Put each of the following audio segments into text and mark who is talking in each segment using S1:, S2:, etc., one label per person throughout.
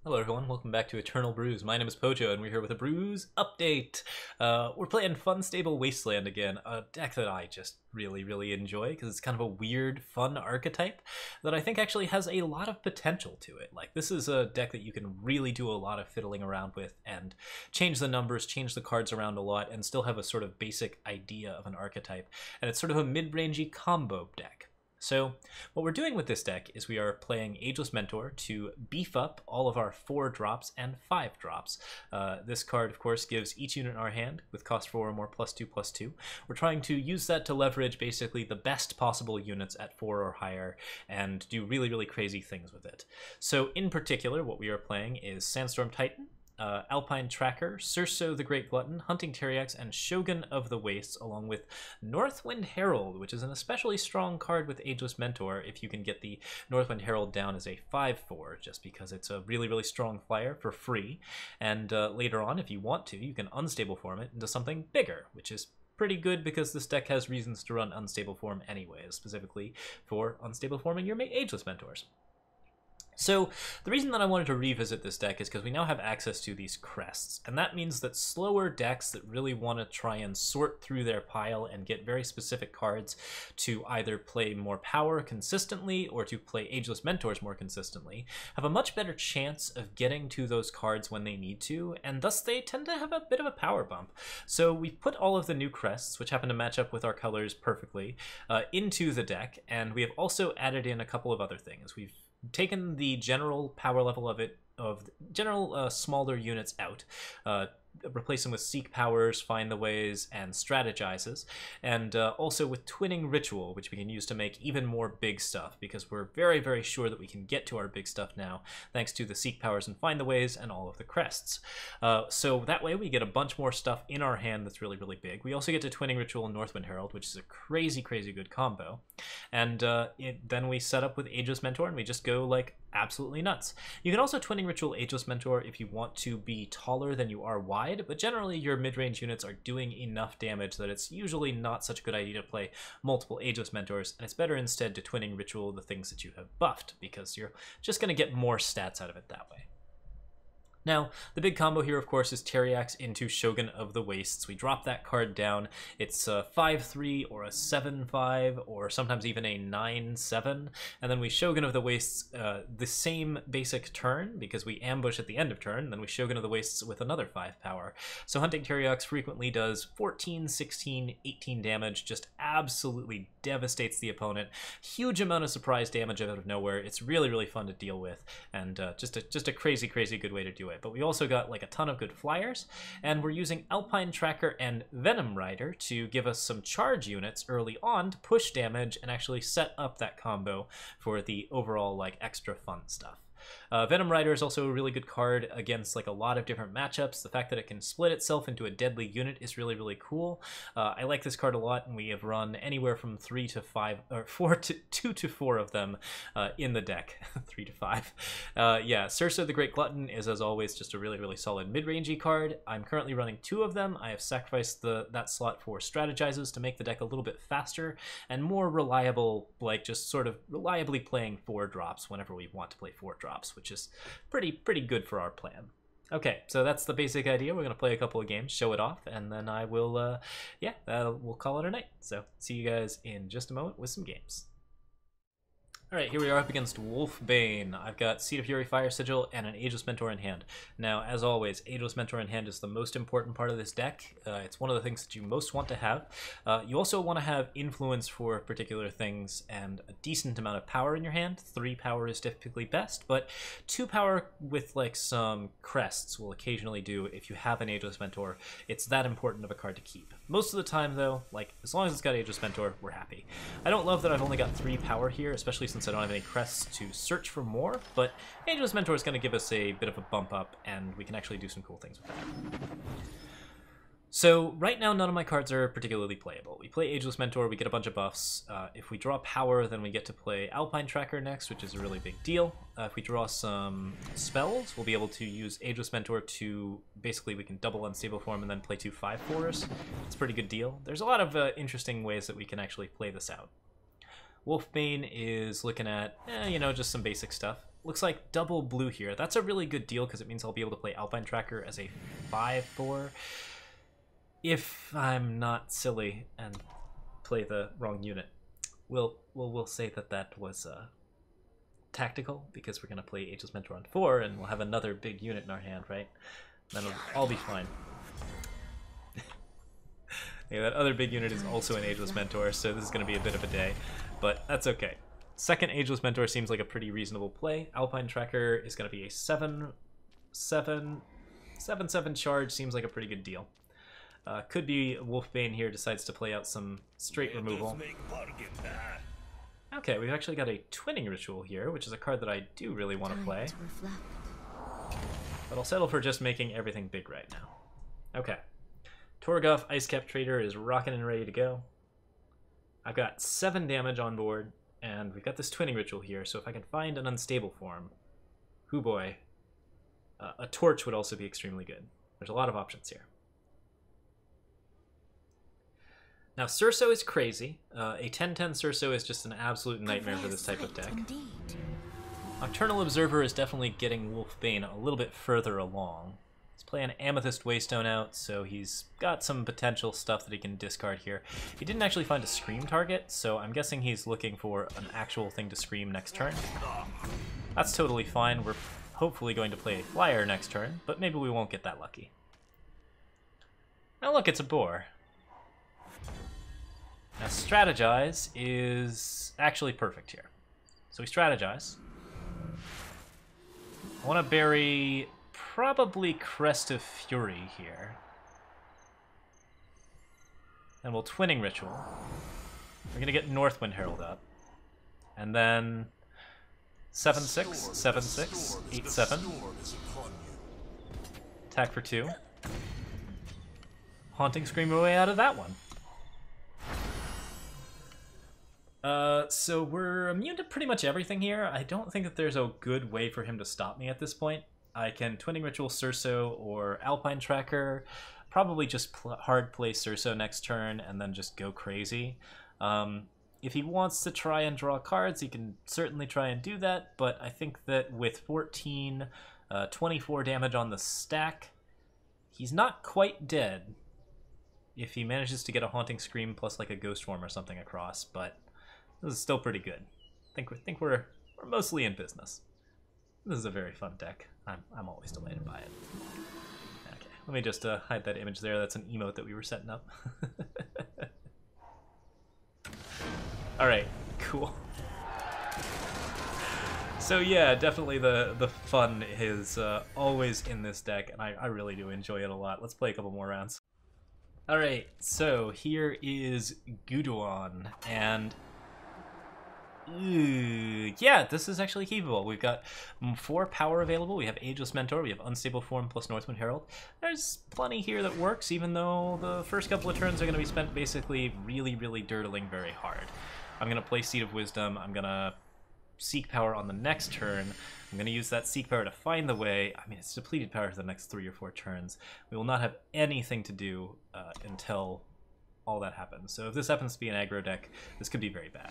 S1: Hello everyone, welcome back to Eternal Brews. My name is Pojo and we're here with a Brews update. We're playing Funstable Wasteland again, a deck that I just really enjoy because it's kind of a weird, fun archetype that I think actually has a lot of potential to it. Like, this is a deck that you can really do a lot of fiddling around with and change the numbers, change the cards around a lot, and still have a sort of basic idea of an archetype. And it's sort of a mid-rangey combo deck. So what we're doing with this deck is we are playing Ageless Mentor to beef up all of our 4 drops and 5 drops. This card, of course, gives each unit in our hand with cost 4 or more +2/+2. We're trying to use that to leverage basically the best possible units at 4 or higher and do really crazy things with it. So in particular, what we are playing is Sandstorm Titan, Alpine Tracker, Cirso the Great Glutton, Hunting Pteriax, and Shogun of the Wastes, along with Northwind Herald, which is an especially strong card with Ageless Mentor if you can get the Northwind Herald down as a 5/4, just because it's a really strong flyer for free. And later on, if you want to, you can unstable form it into something bigger, which is pretty good because this deck has reasons to run unstable form anyways, specifically for unstable forming your Ageless Mentors. So the reason that I wanted to revisit this deck is because we now have access to these crests, and that means that slower decks that really want to try and sort through their pile and get very specific cards to either play more power consistently or to play Ageless Mentors more consistently have a much better chance of getting to those cards when they need to, and thus they tend to have a bit of a power bump. So we've put all of the new crests, which happen to match up with our colors perfectly, into the deck, and we have also added in a couple of other things. We've taken the general power level of general smaller units out, replace them with Seek Powers, Find the Ways, and Strategizes, and also with Twinning Ritual, which we can use to make even more big stuff, because we're very sure that we can get to our big stuff now, thanks to the Seek Powers and Find the Ways and all of the crests. So that way we get a bunch more stuff in our hand that's really big. We also get to Twinning Ritual and Northwind Herald, which is a crazy good combo. And then we set up with Ageless Mentor, and we just go, like, absolutely nuts. You can also Twinning Ritual Ageless Mentor if you want to be taller than you are wide, but generally your mid-range units are doing enough damage that it's usually not such a good idea to play multiple Ageless Mentors, and it's better instead to Twinning Ritual the things that you have buffed, because you're just going to get more stats out of it that way. Now, the big combo here, of course, is Pteriax into Shogun of the Wastes. We drop that card down. It's a 5/3 or a 7/5 or sometimes even a 9/7. And then we Shogun of the Wastes the same basic turn, because we ambush at the end of turn. Then we Shogun of the Wastes with another 5 power. So Hunting Pteriax frequently does 14, 16, 18 damage, just absolutely devastates the opponent. Huge amount of surprise damage out of nowhere. It's really fun to deal with, and just a crazy good way to do it. But we also got like a ton of good flyers, and we're using Alpine Tracker and Venom Rider to give us some charge units early on to push damage and actually set up that combo for the overall like extra fun stuff. Venom Rider is also a really good card against like a lot of different matchups. The fact that it can split itself into a deadly unit is really cool. I like this card a lot, and we have run anywhere from 3 to 5 or 2 to 4 of them in the deck. 3 to 5. Yeah, Cirso the Great Glutton is, as always, just a really solid mid-rangey card. I'm currently running 2 of them. I have sacrificed that slot for Strategizes to make the deck a little bit faster and more reliable, like just sort of reliably playing 4 drops whenever we want to play 4 drops, which is pretty good for our plan. Okay, so that's the basic idea. We're going to play a couple of games, show it off, and then I will, we'll call it a night. So see you guys in just a moment with some games. Alright, here we are up against Wolfbane. I've got Seed of Fury, Fire Sigil, and an Ageless Mentor in hand. Now, as always, Ageless Mentor in hand is the most important part of this deck. It's one of the things that you most want to have. You also want to have influence for particular things and a decent amount of power in your hand. 3 power is typically best, but 2 power with like some crests will occasionally do if you have an Ageless Mentor. It's that important of a card to keep. Most of the time, though, like as long as it's got Ageless Mentor, we're happy. I don't love that I've only got 3 power here, especially since I don't have any crests to search for more, but Ageless Mentor is going to give us a bit of a bump up, and we can actually do some cool things with that. So right now, none of my cards are particularly playable. We play Ageless Mentor, we get a bunch of buffs. If we draw power, then we get to play Alpine Tracker next, which is a really big deal. If we draw some spells, we'll be able to use Ageless Mentor to, basically we can double Unstable Form and then play 2 5/4s. It's a pretty good deal. There's a lot of interesting ways that we can actually play this out. Wolfbane is looking at, just some basic stuff. looks like double blue here. That's a really good deal because it means I'll be able to play Alpine Tracker as a 5/4 if I'm not silly and play the wrong unit. We'll say that was tactical because we're going to play Ageless Mentor on 4 and we'll have another big unit in our hand, right? Then it'll all be fine. Yeah, that other big unit is also an Ageless Mentor, so this is going to be a bit of a day, but that's okay. Second Ageless Mentor seems like a pretty reasonable play. Alpine Tracker is going to be a 7/7 charge, seems like a pretty good deal. Could be Wolfbane here decides to play out some straight removal. Okay, we've actually got a Twinning Ritual here, which is a card that I do really want to play. But I'll settle for just making everything big right now. Okay. Torgoth Icecap Trader is rocking and ready to go. I've got 7 damage on board, and we've got this Twinning Ritual here, so if I can find an unstable form, hoo boy, a Torch would also be extremely good. There's a lot of options here. Now, Cirso is crazy. A 10/10 Cirso is just an absolute nightmare for this type of deck. Nocturnal Observer is definitely getting Wolfbane a little bit further along. He's playing Amethyst Waystone out, so he's got some potential stuff that he can discard here. He didn't actually find a Scream target, so I'm guessing he's looking for an actual thing to Scream next turn. That's totally fine. We're hopefully going to play a Flyer next turn, but maybe we won't get that lucky. Now look, it's a boar. Now Strategize is actually perfect here. So we Strategize. I want to bury probably Crest of Fury here. And we'll Twinning Ritual. We're going to get Northwind Herald up. And then 7/6, 7/6, 8/7. Attack for 2. Haunting Scream our way out of that one. So we're immune to pretty much everything here. I don't think that there's a good way for him to stop me at this point. I can Twinning Ritual Cirso or Alpine Tracker. Probably just hard play Cirso next turn and then just go crazy. If he wants to try and draw cards, he can certainly try and do that, but I think that with 14, 24 damage on the stack, he's not quite dead if he manages to get a Haunting Scream plus like a Ghost Form or something across, but this is still pretty good. I think we're mostly in business. This is a very fun deck. I'm always delighted by it. Okay, let me just hide that image there. That's an emote that we were setting up. All right, cool. So yeah, definitely the fun is always in this deck, and I really do enjoy it a lot. Let's play a couple more rounds. All right, so here is Guduan, and yeah, this is actually keepable. We've got 4 power available. We have Ageless Mentor, we have Unstable Form plus Northwind Herald. There's plenty here that works, even though the first couple of turns are going to be spent basically really dirtling very hard. I'm going to play Seed of Wisdom. I'm going to Seek Power on the next turn. I'm going to use that Seek Power to find the way. I mean, it's depleted power for the next 3 or 4 turns. We will not have anything to do until all that happens. So if this happens to be an aggro deck, this could be very bad.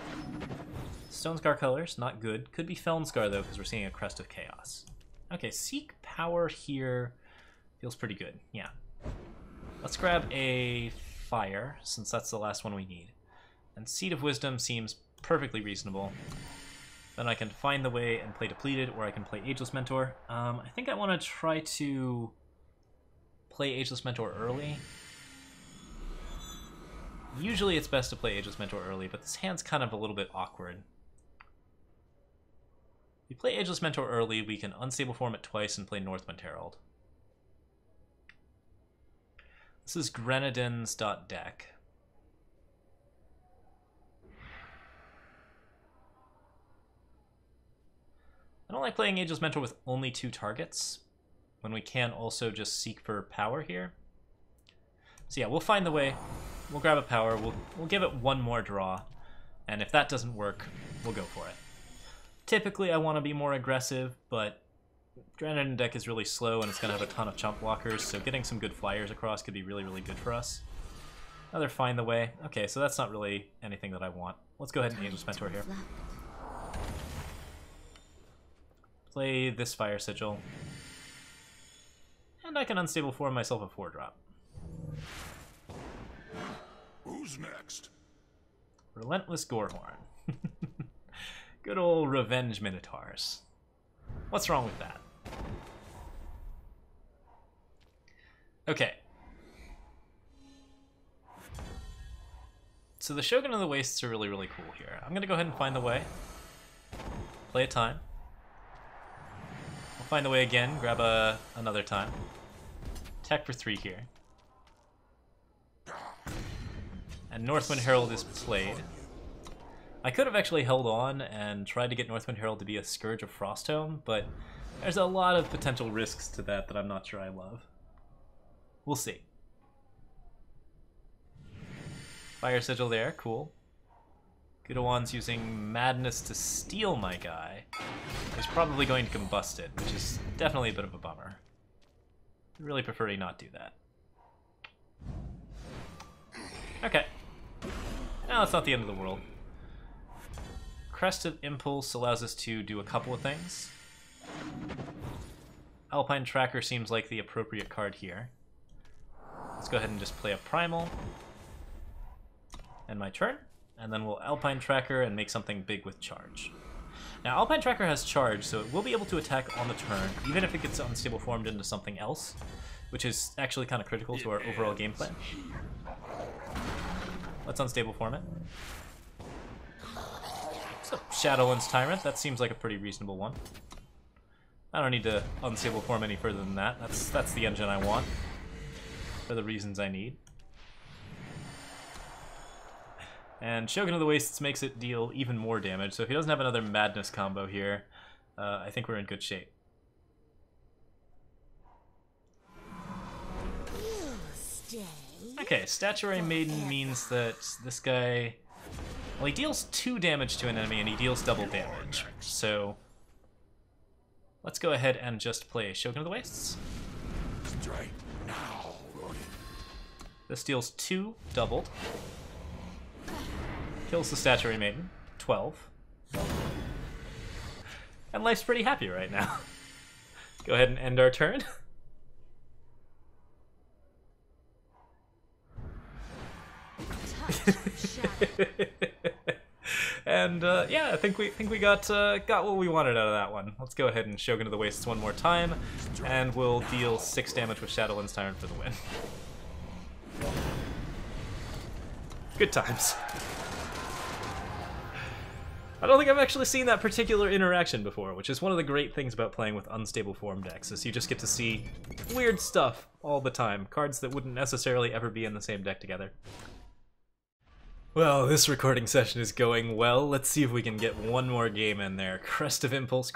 S1: Stonescar colors, not good. Could be Felnscar though, because we're seeing a Crest of Chaos. Okay, Seek Power here feels pretty good. Yeah. Let's grab a Fire, since that's the last one we need. And Seed of Wisdom seems perfectly reasonable. Then I can find the way and play Depleted, or I can play Ageless Mentor. I think I want to try to play Ageless Mentor early. Usually it's best to play Ageless Mentor early, but this hand's kind of a little bit awkward. If we play Ageless Mentor early, we can Unstable Form it twice and play Northwind Herald. This is Grenadin's deck. I don't like playing Ageless Mentor with only 2 targets, when we can also just seek for power here. So yeah, we'll find the way. We'll grab a power, we'll give it 1 more draw, and if that doesn't work, we'll go for it. Typically I want to be more aggressive, but Granite deck is really slow and it's going to have a ton of chump blockers, so getting some good flyers across could be really good for us. Another Find the Way. Okay, so that's not really anything that I want. Let's go ahead and Ageless Mentor here. play this Fire Sigil. And I can unstable form myself a 4-drop.
S2: Who's next?
S1: Relentless Gorehorn. Good old revenge minotaurs. What's wrong with that? Okay. So the Shogun of the Wastes are really, really cool here. I'm gonna go ahead and find the way. Play a time. I'll find the way again, grab another time. Tech for 3 here. And Northwind Herald is played. I could have actually held on and tried to get Northwind Herald to be a Scourge of Frostholm, but there's a lot of potential risks to that I'm not sure I love. We'll see. Fire Sigil there, cool. Gudawan's using Madness to steal my guy. He's probably going to combust it, which is definitely a bit of a bummer. I'd really prefer he not do that. Okay. No, that's not the end of the world. Crest of Impulse allows us to do a couple of things. Alpine Tracker seems like the appropriate card here. Let's go ahead and just play a Primal. And my turn. And then we'll Alpine Tracker and make something big with Charge. Now, Alpine Tracker has Charge, so it will be able to attack on the turn, even if it gets unstable formed into something else, which is actually kind of critical to our overall game plan. Let's unstable form it. So, Shadowlands Tyrant, that seems like a pretty reasonable one. I don't need to unstable form any further than that. That's the engine I want, for the reasons I need. And Shogun of the Wastes makes it deal even more damage, so if he doesn't have another Madness combo here, I think we're in good shape. Okay, Statuary Maiden means that this guy... Well, he deals 2 damage to an enemy, and he deals double damage, so... Let's go ahead and just play Shogun of the Wastes.
S2: Strike now.
S1: This deals 2, doubled. Kills the Statuary Maiden, 12. And life's pretty happy right now. Go ahead and end our turn. And yeah, I think we got what we wanted out of that one. Let's go ahead and Shogun of the Wastes one more time, and we'll deal 6 damage with Shadowlands Tyrant for the win. Good times. I don't think I've actually seen that particular interaction before, which is one of the great things about playing with unstable form decks, is you just get to see weird stuff all the time. Cards that wouldn't necessarily ever be in the same deck together. Well, this recording session is going well. Let's see if we can get one more game in there. Crest of Impulse,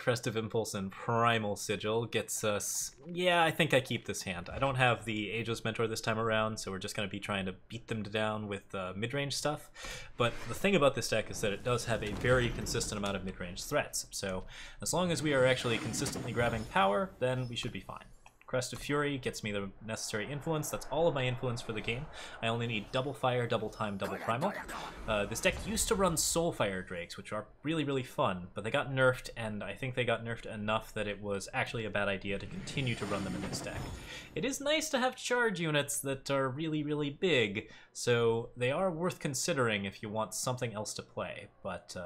S1: and Primal Sigil gets us... Yeah, I think I keep this hand. I don't have the Ageless Mentor this time around, so we're just going to be trying to beat them down with mid-range stuff. But the thing about this deck is that it does have a very consistent amount of mid-range threats. So as long as we are actually consistently grabbing power, then we should be fine. Crest of Fury gets me the necessary influence. That's all of my influence for the game. I only need double fire, double time, double primal. This deck used to run Soulfire Drakes, which are really, really fun, but they got nerfed, and I think they got nerfed enough that it was actually a bad idea to continue to run them in this deck. It is nice to have charge units that are really, really big, so they are worth considering if you want something else to play, but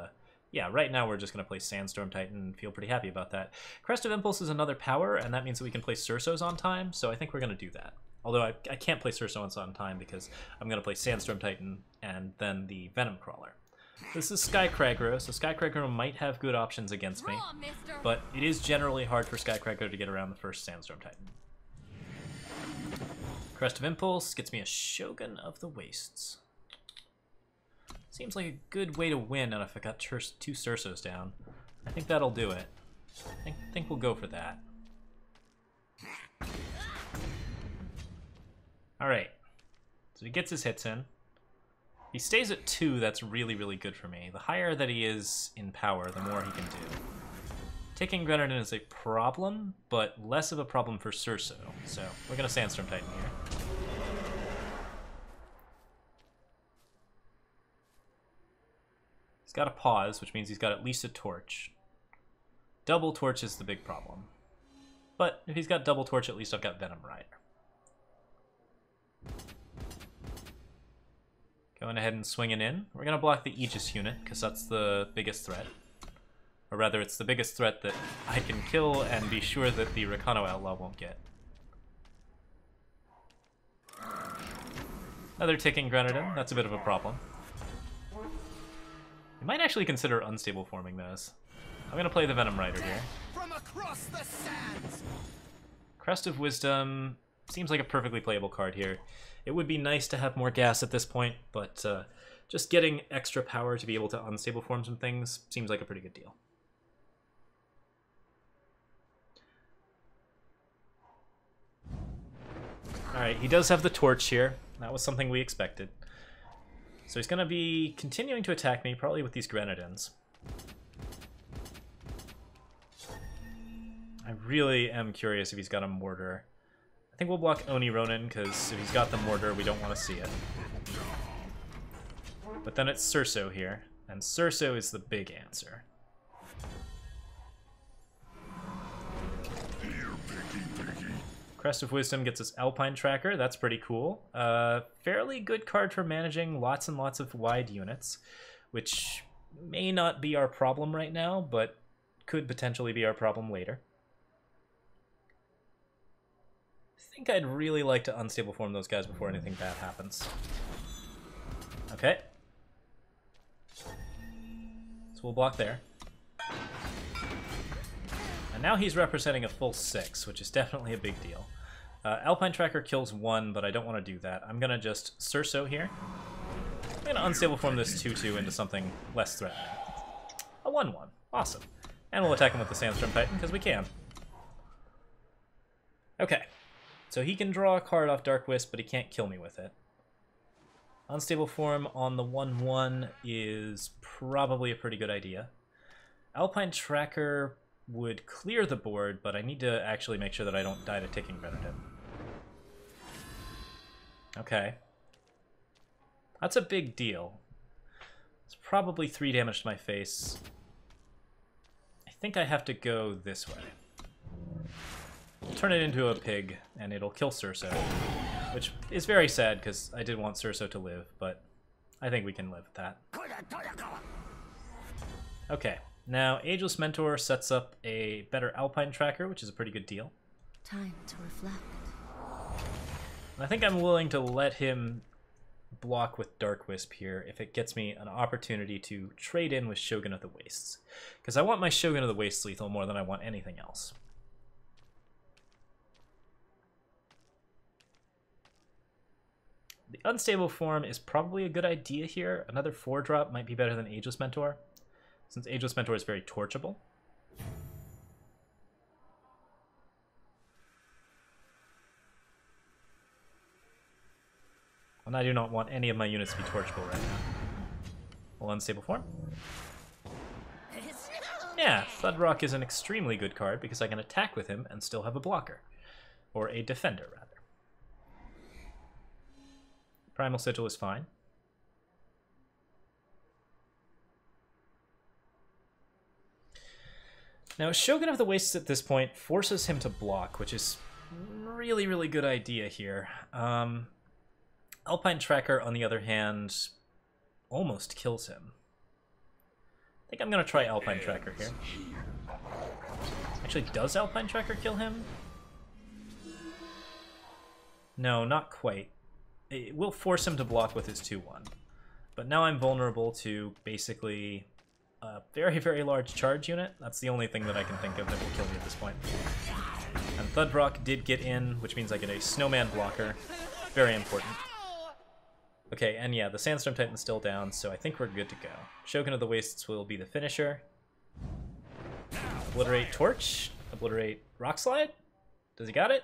S1: yeah, right now we're just going to play Sandstorm Titan and feel pretty happy about that. Crest of Impulse is another power, and that means that we can play Cirsos on time, so I think we're going to do that. Although I can't play Cirsos on time because I'm going to play Sandstorm Titan and then the Venom Crawler. This is Skycragro, so Skycragro might have good options against me, but it is generally hard for Skycragro to get around the first Sandstorm Titan. Crest of Impulse gets me a Shogun of the Wastes. Seems like a good way to win if I got 2 Cirsos down. I think that'll do it. I think we'll go for that. Alright. So he gets his hits in. He stays at 2, that's really, really good for me. The higher that he is in power, the more he can do. Taking Grenadin is a problem, but less of a problem for Cirso. So we're going to Sandstorm Titan here. He's got a pause, which means he's got at least a torch. Double Torch is the big problem. But if he's got Double Torch, at least I've got Venom Rider. Going ahead and swinging in. We're going to block the Aegis unit, because that's the biggest threat. Or rather, it's the biggest threat that I can kill and be sure that the Recano Outlaw won't get. Another ticking Grenadin. That's a bit of a problem. You might actually consider unstable forming those. I'm going to play the Venom Rider here.
S3: From across the sands.
S1: Crest of Wisdom seems like a perfectly playable card here. It would be nice to have more gas at this point, but just getting extra power to be able to unstable form some things seems like a pretty good deal. Alright, he does have the Torch here. That was something we expected. So he's going to be continuing to attack me, probably with these Grenadins. I really am curious if he's got a Mortar. I think we'll block Oni Ronin, because if he's got the Mortar, we don't want to see it. But then it's Cirso here, and Cirso is the big answer. Crest of Wisdom gets us Alpine Tracker. That's pretty cool. Fairly good card for managing lots and lots of wide units, which may not be our problem right now, but could potentially be our problem later. I think I'd really like to unstable form those guys before anything bad happens. Okay. So we'll block there. And now he's representing a full 6, which is definitely a big deal. Alpine Tracker kills 1, but I don't want to do that. I'm going to just Cirso here. I'm going to unstable form this 2-2 into something less threatening. A 1-1. Awesome. And we'll attack him with the Sandstorm Titan, because we can. Okay. So he can draw a card off Dark Wisp, but he can't kill me with it. Unstable form on the 1-1 is probably a pretty good idea. Alpine Tracker would clear the board, but I need to actually make sure that I don't die to Ticking Grenadin. Okay. That's a big deal. It's probably 3 damage to my face. I think I have to go this way. I'll turn it into a pig, and it'll kill Cirso, which is very sad, because I did want Cirso to live, but I think we can live with that. Okay. Now, Ageless Mentor sets up a better Alpine Tracker, which is a pretty good deal.
S4: Time to reflect.
S1: And I think I'm willing to let him block with Dark Wisp here if it gets me an opportunity to trade in with Shogun of the Wastes. Because I want my Shogun of the Wastes lethal more than I want anything else. The unstable form is probably a good idea here. Another 4-drop might be better than Ageless Mentor, since Ageless Mentor is very torchable. And I do not want any of my units to be torchable right now. Well, unstable form. Yeah, Thudrock is an extremely good card because I can attack with him and still have a blocker. Or a defender, rather. Primal Sigil is fine. Now, Shogun of the Wastes at this point forces him to block, which is really, really good idea here. Alpine Tracker, on the other hand, almost kills him. I think I'm going to try Alpine Tracker here. Actually, does Alpine Tracker kill him? No, not quite. It will force him to block with his 2-1. But now I'm vulnerable to basically a very, very large charge unit. That's the only thing that I can think of that will kill me at this point. And Thudrock did get in, which means I get a Snowman blocker. Very important. Okay, and yeah, the Sandstorm Titan's still down, so I think we're good to go. Shogun of the Wastes will be the finisher. Obliterate Torch. Obliterate Rock Slide. Does he got it?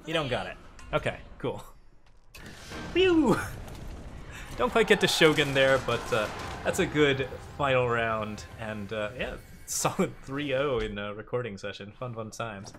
S1: He don't got it. Okay, cool. Whew! Don't quite get to Shogun there, but that's a good final round. And yeah, solid 3-0 in a recording session. Fun times.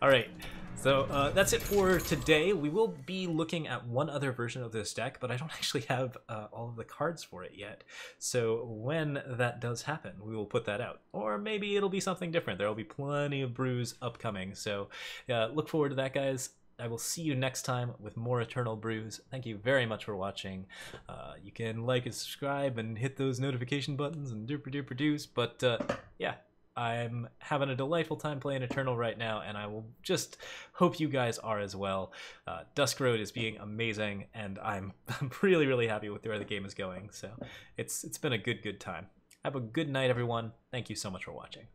S1: All right, so that's it for today. We will be looking at one other version of this deck, but I don't actually have all of the cards for it yet. So when that does happen, we will put that out. Or maybe it'll be something different. There will be plenty of brews upcoming. So look forward to that, guys. I will see you next time with more Eternal Brews. Thank you very much for watching. You can like and subscribe and hit those notification buttons and duper deuce. But yeah, I'm having a delightful time playing Eternal right now, and I will just hope you guys are as well. Dusk Road is being amazing, and I'm really happy with where the game is going. So it's been a good time. Have a good night, everyone. Thank you so much for watching.